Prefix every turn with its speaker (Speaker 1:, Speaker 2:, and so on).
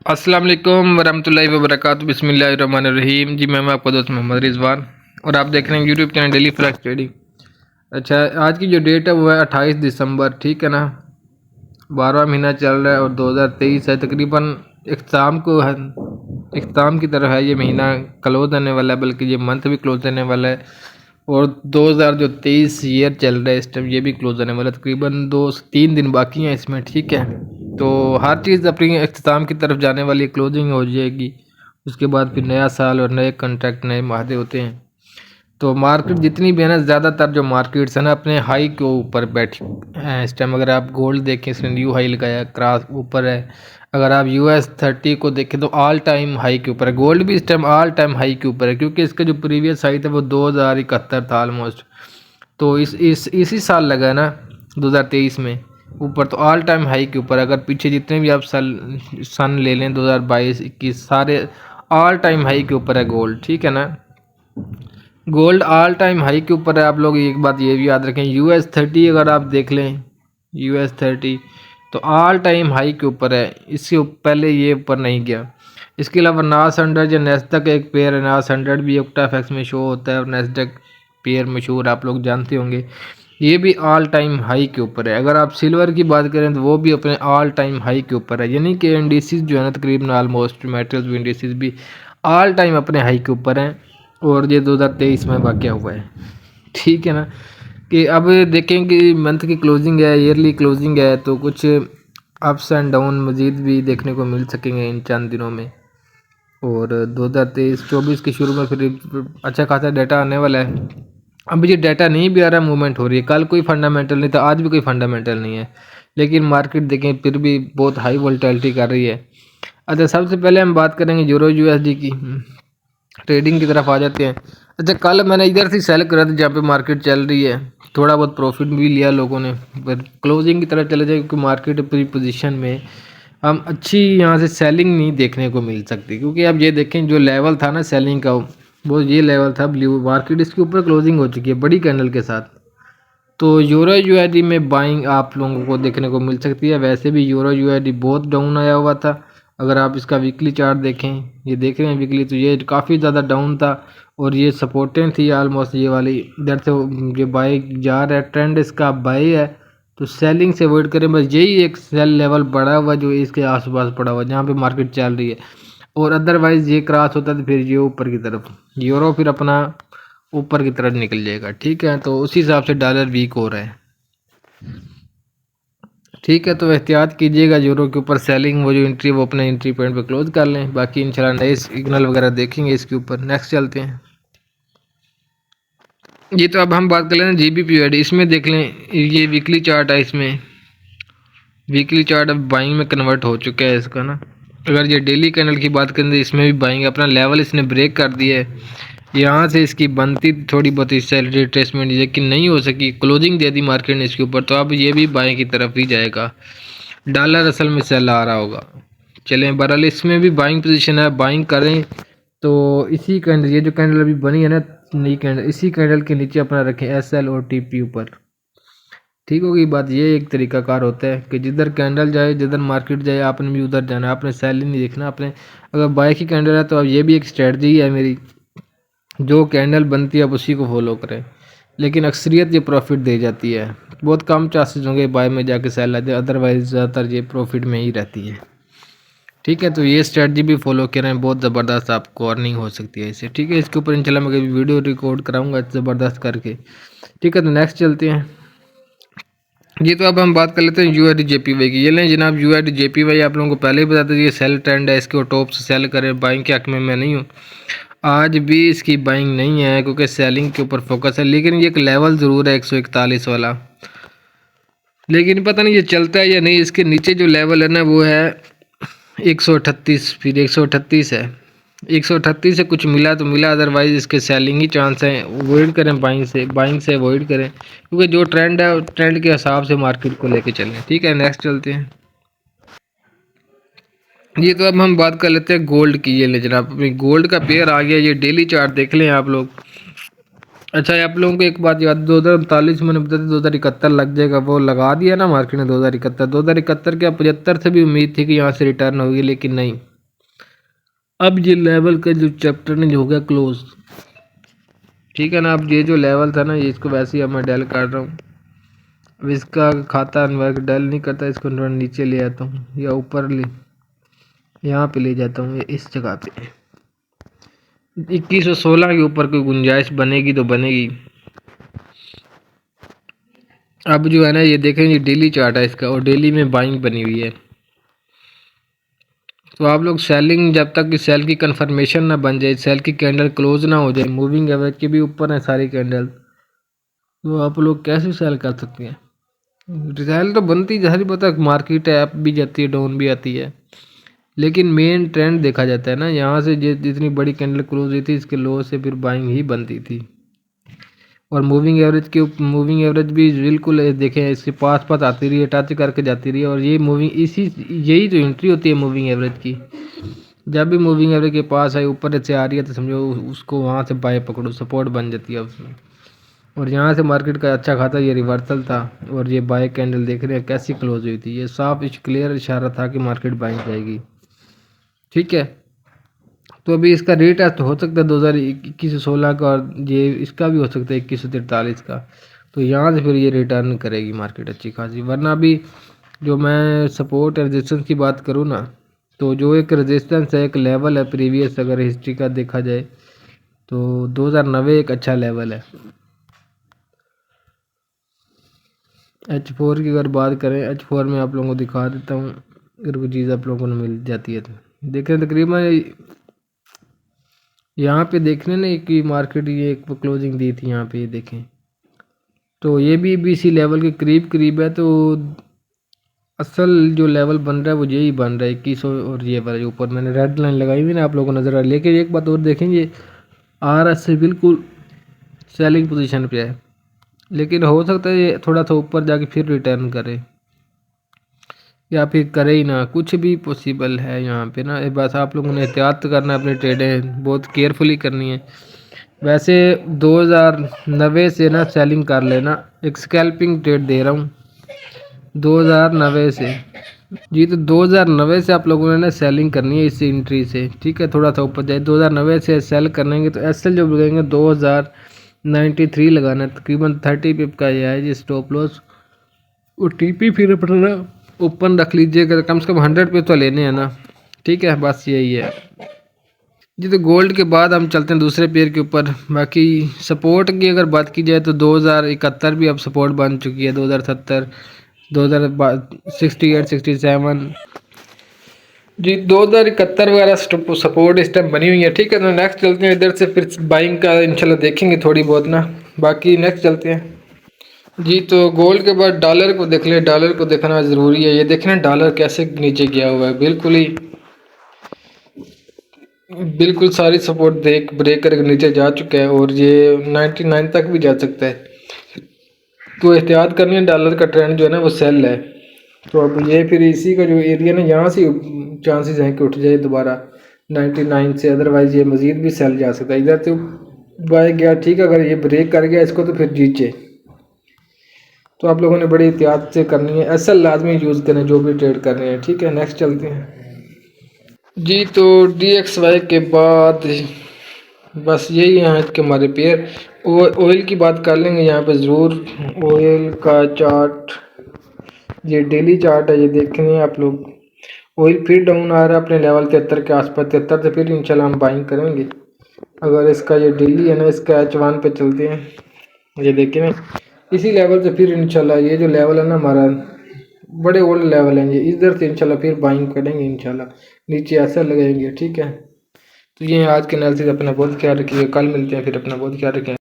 Speaker 1: अस्सलाम वालेकुम वरहमतुल्लाहि वबरकातुहू। बिस्मिल्लाहिर्रहमानिर्रहीम। जी मैं आपका दोस्त मोहम्मद रिजवान और आप देख रहे हैं YouTube channel daily flex trading. अच्छा, आज की जो डेट है वो है 28 दिसंबर, ठीक है ना। 12वां महीना चल रहा है और 2023 है। तकरीबन इख्ताम को है, इख्ताम की तरफ है ये महीना, क्लोज आने वाला है, बल्कि ये मंथ भी क्लोज आने वाला है। और 2023 ईयर चल रहा है इस टाइम, ये भी क्लोज आने वाला है। तकरीबन 2-3 दिन बाकी हैं इसमें, ठीक है। तो हर चीज़ अपनी अख्ताम की तरफ जाने वाली, क्लोजिंग हो जाएगी। उसके बाद फिर नया साल और नए कॉन्ट्रैक्ट, नए माहदे होते हैं। तो मार्केट जितनी भी है ना, ज़्यादातर जो मार्केट्स है ना अपने हाई के ऊपर बैठी हैं इस टाइम। अगर आप गोल्ड देखें, इसने न्यू हाई लगाया, क्रॉस ऊपर है। अगर आप US 30 को देखें तो ऑल टाइम हाई के ऊपर है। गोल्ड भी इस टाइम ऑल टाइम हाई के ऊपर है, क्योंकि इसका जो प्रीवियस हाई था वो 2071 था ऑलमोस्ट। तो इसी साल लगा है ना 2023 में ऊपर, तो ऑल टाइम हाई के ऊपर। अगर पीछे जितने भी आप सन ले लें 2022-21, सारे ऑल टाइम हाई के ऊपर है गोल्ड, ठीक है ना। गोल्ड ऑल टाइम हाई के ऊपर है। आप लोग एक बात ये भी याद रखें, US 30 अगर आप देख लें, US 30 तो ऑल टाइम हाई के ऊपर है। इससे पहले ये ऊपर नहीं गया। इसके अलावा नास 100 या नेस्डक एक पेयर है, नास 100 भी OctaFX में शो होता है और नेस्डक पेयर मशहूर आप लोग जानते होंगे, ये भी ऑल टाइम हाई के ऊपर है। अगर आप सिल्वर की बात करें तो वो भी अपने ऑल टाइम हाई के ऊपर है। यानी कि इंडिसेस जो है ना, तकरीबन ऑलमोस्ट मेटल्स इंडिसेस भी ऑल टाइम अपने हाई के ऊपर हैं। और ये 2023 में वाक़ हुआ है, ठीक है ना। कि अब देखें कि मंथ की क्लोजिंग है, ईयरली क्लोजिंग है, तो कुछ अप्स एंड डाउन मज़ीद भी देखने को मिल सकेंगे इन चंद दिनों में। और 2023-24 के शुरू में फिर अच्छा खासा डाटा आने वाला है। अब ये डाटा नहीं भी आ रहा, मूवमेंट हो रही है। कल कोई फंडामेंटल नहीं था, आज भी कोई फंडामेंटल नहीं है, लेकिन मार्केट देखें फिर भी बहुत हाई वोलेटिलिटी कर रही है। अच्छा, सबसे पहले हम बात करेंगे यूरो USD की, ट्रेडिंग की तरफ आ जाते हैं। अच्छा, कल मैंने इधर से सेल करा था जहाँ पे मार्केट चल रही है, थोड़ा बहुत प्रॉफिट भी लिया लोगों ने, पर क्लोजिंग की तरफ चले जाए क्योंकि मार्केट प्री पोजीशन में हम अच्छी यहाँ से सेलिंग नहीं देखने को मिल सकती। क्योंकि अब ये देखें जो लेवल था ना सेलिंग का, वो ये लेवल था ब्लू मार्केट, इसके ऊपर क्लोजिंग हो चुकी है बड़ी कैंडल के साथ। तो यूरो USD में बाइंग आप लोगों को देखने को मिल सकती है। वैसे भी यूरो USD बहुत डाउन आया हुआ था। अगर आप इसका वीकली चार्ट देखें, ये देख रहे हैं वीकली, तो ये काफ़ी ज़्यादा डाउन था और ये सपोर्टें थी ऑलमोस्ट ये वाली। इधर से ये बाई जा रहा है, ट्रेंड इसका बाई है, तो सेलिंग से अवॉइड करें। बस यही एक सेल लेवल पड़ा हुआ जो इसके आसपास पड़ा हुआ जहाँ पे मार्केट चल रही है। और अदरवाइज़ ये क्रॉस होता तो फिर ये ऊपर की तरफ यूरो फिर अपना ऊपर की तरफ निकल जाएगा, ठीक है। तो उसी हिसाब से डॉलर वीक हो रहा है, ठीक है। तो एहतियात कीजिएगा यूरो के ऊपर सेलिंग, वो जो एंट्री वो अपने एंट्री पॉइंट पे क्लोज कर लें। बाकी इंशाल्लाह नए सिग्नल वगैरह देखेंगे इसके ऊपर। नेक्स्ट चलते हैं जी। तो अब हम बात कर लें GBP USD, इसमें देख लें ये वीकली चार्ट है। इसमें वीकली चार्ट अब बाइंग में कन्वर्ट हो चुका है इसका ना। अगर ये डेली कैंडल की बात करें तो इसमें भी बाइंग, अपना लेवल इसने ब्रेक कर दिया है। यहाँ से इसकी बनती थोड़ी बहुत सैलरी रिट्रेसमेंट, लेकिन नहीं हो सकी, क्लोजिंग दे दी मार्केट ने इसके ऊपर। तो अब ये भी बाइंग की तरफ ही जाएगा, डॉलर असल में सेल आ रहा होगा। चलें, बहरहाल इसमें भी बाइंग पोजीशन है, बाइंग करें। तो इसी कैंडल, ये जो कैंडल अभी बनी है ना नई कैंडल, इसी कैंडल के नीचे अपना रखें SL और TP ऊपर, ठीक होगी बात। ये एक तरीकाकार होता है कि जिधर कैंडल जाए, जिधर मार्केट जाए, आपने भी उधर जाना है। आपने सेल नहीं देखना आपने। अगर बाय की कैंडल है तो अब ये भी एक स्ट्रेटजी है मेरी, जो कैंडल बनती है अब उसी को फॉलो करें। लेकिन अक्सरियत ये प्रॉफिट दे जाती है, बहुत कम चांसेस होंगे बाय में जाके सेल आ जाए, अदरवाइज ज़्यादातर ये प्रॉफिट में ही रहती है, ठीक है। तो ये स्ट्रेटजी भी फॉलो करें, बहुत ज़बरदस्त आपको अर्निंग हो सकती है इससे, ठीक है। इसके ऊपर इंशाल्लाह मैं कभी वीडियो रिकॉर्ड कराऊंगा ज़बरदस्त करके, ठीक है। तो नेक्स्ट चलते हैं जी। तो अब हम बात कर लेते हैं USD JPY की। ये लें जनाब, USD JPY आप लोगों को पहले ही बता दें ये सेल ट्रेंड है, इसके टॉप से सेल करें। बाइंग के हक में मैं नहीं हूँ, आज भी इसकी बाइंग नहीं है क्योंकि सेलिंग के ऊपर फोकस है। लेकिन ये एक लेवल ज़रूर है 141 वाला, लेकिन पता नहीं ये चलता है या नहीं। इसके नीचे जो लेवल है ना वो है 138, फिर 138 है। 138 से कुछ मिला तो मिला, अदरवाइज इसके सेलिंग ही चांस है। अवॉइड करें बाइंग से अवॉइड करें, क्योंकि जो ट्रेंड है ट्रेंड के हिसाब से मार्केट को लेके चलें, ठीक है। नेक्स्ट चलते हैं ये। तो अब हम बात कर लेते हैं गोल्ड की। ये ले जनाब, अपनी गोल्ड का पेयर आ गया, ये डेली चार्ट देख लें आप लोग। अच्छा, आप लोगों को एक बात याद, 2039 मैंने बताया 2071 लग जाएगा, वो लगा दिया ना मार्केट ने 2071। 2071 क्या 75 से भी उम्मीद थी कि यहाँ से रिटर्न होगी, लेकिन नहीं, अब ये लेवल का जो चैप्टर ने जो हो गया क्लोज, ठीक है ना। अब ये जो लेवल था ना, ये इसको वैसे ही अब मैं डेल कर रहा हूँ। अब इसका खाता वर्क डेल नहीं करता, इसको थोड़ा नीचे ले आता हूँ या ऊपर ले, यहाँ पे ले जाता हूँ इस जगह पे। 2116 के ऊपर कोई गुंजाइश बनेगी तो बनेगी। अब जो है ना, ये देखें, ये डेली चार्ट है इसका और डेली में बाइंग बनी हुई है। तो आप लोग सेलिंग, जब तक कि सेल की कंफर्मेशन ना बन जाए, सेल की कैंडल क्लोज ना हो जाए, मूविंग एवरेज के भी ऊपर है सारी कैंडल, तो आप लोग कैसे सेल कर सकते हैं। सेल तो बनती सारी, पता मार्केट है, अप भी जाती है डाउन भी आती है, लेकिन मेन ट्रेंड देखा जाता है ना। यहाँ से जितनी बड़ी कैंडल क्लोज हुई थी, इसके लो से फिर बाइंग ही बनती थी। और मूविंग एवरेज भी बिल्कुल देखें, इसके पास पास आती रही है, टच करके जाती रही है। और ये मूविंग यही तो एंट्री होती है मूविंग एवरेज की। जब भी मूविंग एवरेज के पास है, ऊपर से आ रही है, तो समझो उसको वहाँ से बाय पकड़ो, सपोर्ट बन जाती है उसमें। और यहाँ से मार्केट का अच्छा खाता ये रिवर्सल था, और ये बाय कैंडल देख रहे हैं कैसी क्लोज हुई थी। ये साफ क्लियर इशारा था कि मार्केट बाइंग जाएगी, ठीक है। तो अभी इसका रेट है तो हो सकता है 2021-16 का, और ये इसका भी हो सकता है 2143 का। तो यहाँ से फिर ये रिटर्न करेगी मार्केट अच्छी खासी। वरना अभी जो मैं सपोर्ट रेजिस्टेंस की बात करूँ ना, तो जो एक रेजिस्टेंस है, एक लेवल है प्रीवियस, अगर हिस्ट्री का देखा जाए तो 2090 एक अच्छा लेवल है। H4 की अगर बात करें, H4 में आप लोगों को दिखा देता हूँ, अगर कोई चीज़ आप लोगों को मिल जाती है तो देखें। तकरीबन यहाँ पे देखने ना कि मार्केट ये एक क्लोजिंग दी थी यहाँ पे, ये देखें, तो ये भी इसी लेवल के करीब करीब है। तो असल जो लेवल बन रहा है वो यही बन रहा है 2100, और ये वाला ऊपर मैंने रेड लाइन लगाई हुई ना, आप लोगों को नज़र आ रही है। लेकिन एक बात और देखेंगे, RS से बिल्कुल सेलिंग पोजीशन पे है, लेकिन हो सकता है ये थोड़ा सा ऊपर जाके फिर रिटर्न करे, या फिर करे ही ना, कुछ भी पॉसिबल है यहाँ पे ना। बस आप लोगों ने एहतियात करना है, अपनी ट्रेडें बहुत केयरफुली करनी है। वैसे 2090 से ना सेलिंग कर लेना, एक स्कैल्पिंग ट्रेड दे रहा हूँ 2090 से। जी, तो 2090 से आप लोगों ने ना सेलिंग करनी है इस एंट्री से, ठीक है। थोड़ा सा ऊपर जाए, 2090 से सेल करेंगे तो एसएल जो लगेंगे 2093 लगाना है, तकरीबन 30 पिप का ये है जी स्टॉप लॉस। और टीपी फिर अपना ओपन रख लीजिएगा, कम से कम 100 पे तो लेने हैं ना, ठीक है। बस यही है जी। तो गोल्ड के बाद हम चलते हैं दूसरे पेयर के ऊपर। बाकी सपोर्ट की अगर बात की जाए तो 2071 भी अब सपोर्ट बन चुकी है, 2070, 2068, 67 जी, 2071 वगैरह सपोर्ट इस टाइम बनी हुई है, ठीक है। तो नेक्स्ट चलते हैं इधर से, फिर बाइंग का इंशाल्लाह देखेंगे थोड़ी बहुत ना। बाकी नेक्स्ट चलते हैं जी। तो गोल्ड के बाद डॉलर को देख ले, डॉलर को देखना ज़रूरी है। ये देखना डॉलर कैसे नीचे गया हुआ है, बिल्कुल सारी सपोर्ट ब्रेक करके नीचे जा चुका है, और ये 99 तक भी जा सकता है। तो एहतियात करनी है, डॉलर का ट्रेंड जो है ना वो सेल है। तो अब ये फिर इसी का जो एरिया ना, यहाँ से चांसेस हैं कि उठ जाए दोबारा 99 से, अदरवाइज ये मज़ीद भी सेल जा सकता है। इधर तो बाय गया, ठीक है। अगर ये ब्रेक कर गया इसको तो फिर जीचे। तो आप लोगों ने बड़ी एहतियात से करनी है, एसएल लाजमी यूज़ करें जो भी ट्रेड कर रहे हैं, ठीक है। नेक्स्ट चलते हैं जी। तो DXY के बाद बस यही हैं कि हमारे पेयर। ऑयल की बात कर लेंगे यहाँ पे ज़रूर। ऑयल का चार्ट, ये डेली चार्ट है, ये देखेंगे आप लोग। ऑयल फिर डाउन आ रहा है अपने लेवल 73 के आसपास, 73 से फिर इंशाल्लाह हम बाइंग करेंगे। अगर इसका ये डेली है ना, इसका H1 पे चलते हैं, ये देखें ना, इसी लेवल से फिर इंशाल्लाह ये जो लेवल है ना हमारा, बड़े ओल्ड लेवल हैं ये, इधर से इंशाल्लाह फिर बाइंग करेंगे इंशाल्लाह, नीचे ऐसा लगाएंगे, ठीक है। तो ये आज के एनालिसिस, अपना बहुत ख्याल रखिए, कल मिलते हैं, फिर अपना बहुत ख्याल रखें।